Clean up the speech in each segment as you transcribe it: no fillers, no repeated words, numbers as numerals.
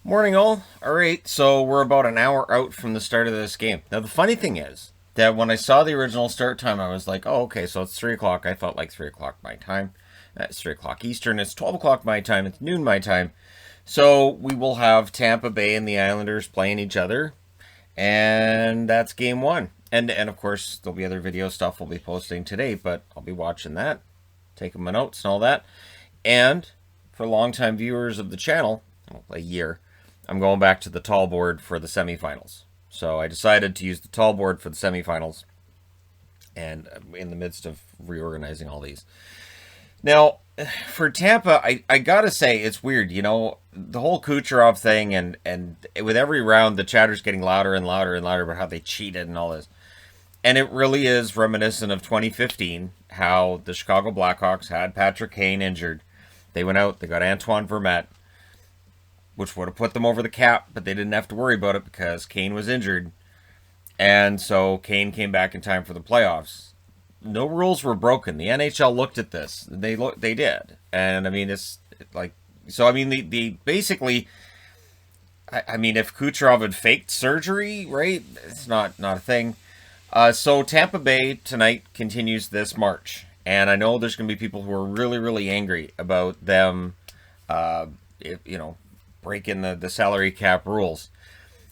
Morning, all. All right, so we're about an hour out from the start of this game. Now, the funny thing is that when I saw the original start time, I was like, oh, okay, so it's 3 o'clock. I felt like 3 o'clock my time. It's 3 o'clock Eastern. It's 12 o'clock my time. It's noon my time. So we will have Tampa Bay and the Islanders playing each other. And that's game one. And of course, there'll be other video stuff we'll be posting today, but I'll be watching that, taking my notes and all that. And for longtime viewers of the channel, a year, I'm going back to the tall board for the semifinals. So I decided to use the tall board for the semifinals, and in the midst of reorganizing all these. Now, for Tampa, I gotta say, it's weird, the whole Kucherov thing, and with every round, the chatter's getting louder and louder and louder about how they cheated and all this. And it really is reminiscent of 2015, how the Chicago Blackhawks had Patrick Kane injured. They went out, they got Antoine Vermette, which would have put them over the cap, but they didn't have to worry about it because Kane was injured. And so Kane came back in time for the playoffs. No rules were broken. The NHL looked at this. They did. And I mean, it's like, so I mean, the basically, I mean, if Kucherov had faked surgery, right? It's not a thing. So Tampa Bay tonight continues this march. And I know there's going to be people who are really, really angry about them, breaking the salary cap rules.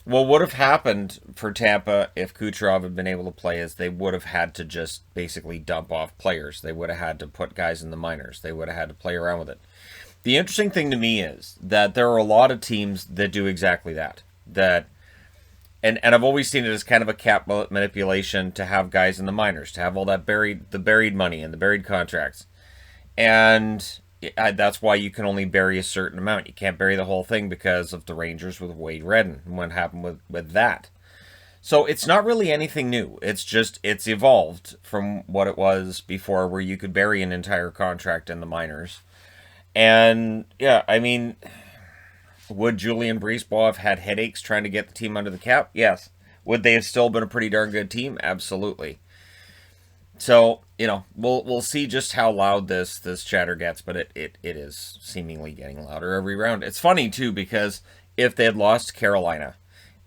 What would have happened for Tampa if Kucherov had been able to play is they would have had to just basically dump off players. They would have had to put guys in the minors. They would have had to play around with it. The interesting thing to me is that there are a lot of teams that do exactly that. And I've always seen it as kind of a cap manipulation to have guys in the minors, to have all that buried money and the buried contracts. And that's why you can only bury a certain amount. You can't bury the whole thing because of the Rangers with Wade Redden and what happened with that. So it's not really anything new. It's evolved from what it was before, where you could bury an entire contract in the minors. And yeah, I mean, would Julian Brisebois have had headaches trying to get the team under the cap? Yes. Would they have still been a pretty darn good team? Absolutely. So, we'll see just how loud this chatter gets, but it is seemingly getting louder every round. It's funny, too, because if they had lost to Carolina,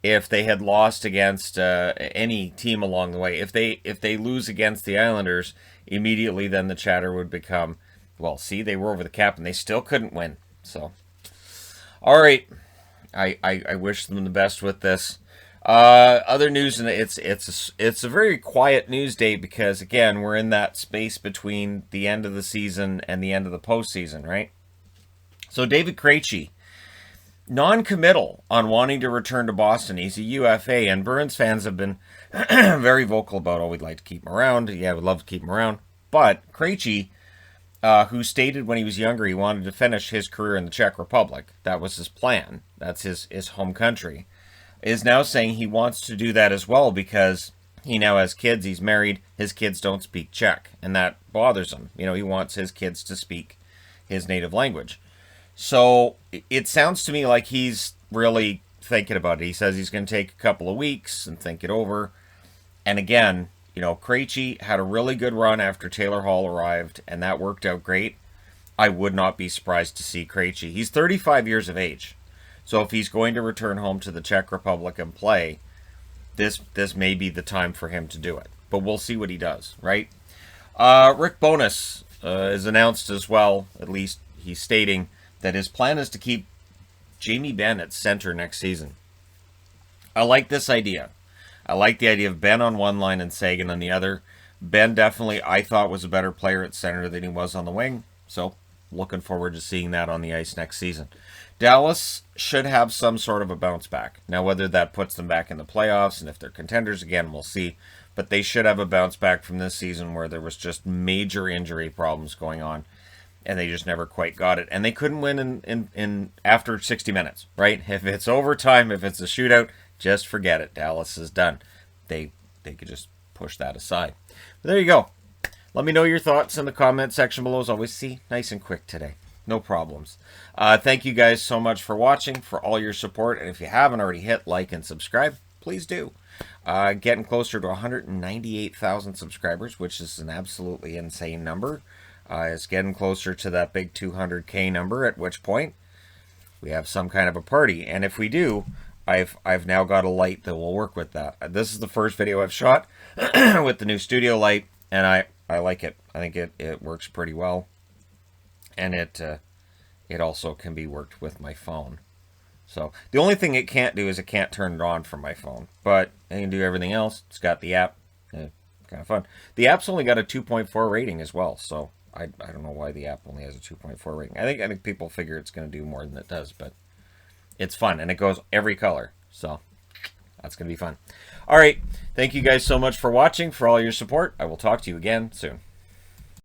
if they had lost against any team along the way, if they lose against the Islanders, immediately then the chatter would become, well, see, they were over the cap and they still couldn't win. So, all right, I wish them the best with this. Other news, and it's a very quiet news day because, again, we're in that space between the end of the season and the end of the postseason, right? So David Krejci, non-committal on wanting to return to Boston. He's a UFA, and Bruins fans have been very vocal about, oh, we'd like to keep him around. Yeah, we'd love to keep him around. But Krejci, who stated when he was younger he wanted to finish his career in the Czech Republic, that was his plan. That's his home country, is now saying he wants to do that as well because he now has kids, he's married, his kids don't speak Czech, and that bothers him. He wants his kids to speak his native language. So it sounds to me like he's really thinking about it. He says he's going to take a couple of weeks and think it over. And again, Krejci had a really good run after Taylor Hall arrived, and that worked out great. I would not be surprised to see Krejci. He's 35 years of age. So if he's going to return home to the Czech Republic and play, this may be the time for him to do it. But we'll see what he does, right? Rick Bowness is announced as well, at least he's stating, that his plan is to keep Jamie Benn at center next season. I like this idea. I like the idea of Ben on one line and Sagan on the other. Ben definitely, I thought, was a better player at center than he was on the wing. So looking forward to seeing that on the ice next season. Dallas should have some sort of a bounce back. Now, whether that puts them back in the playoffs and if they're contenders again, we'll see. But they should have a bounce back from this season where there was just major injury problems going on, and they just never quite got it. And they couldn't win in after 60 minutes, right? If it's overtime, if it's a shootout, just forget it. Dallas is done. They could just push that aside. But there you go. Let me know your thoughts in the comment section below. As always, see, nice and quick today. No problems. Thank you guys so much for watching, for all your support. And if you haven't already hit like and subscribe, please do. Getting closer to 198,000 subscribers, which is an absolutely insane number. It's getting closer to that big 200K number, at which point we have some kind of a party. And if we do, I've now got a light that will work with that. This is the first video I've shot with the new studio light, and I like it. I think it works pretty well, and it also can be worked with my phone. So the only thing it can't do is it can't turn it on from my phone, but it can do everything else. It's got the app, kind of fun. The app's only got a 2.4 rating as well, so I don't know why the app only has a 2.4 rating. I think people figure it's going to do more than it does, but it's fun, and it goes every color, so that's going to be fun. All right, thank you guys so much for watching, for all your support. I will talk to you again soon.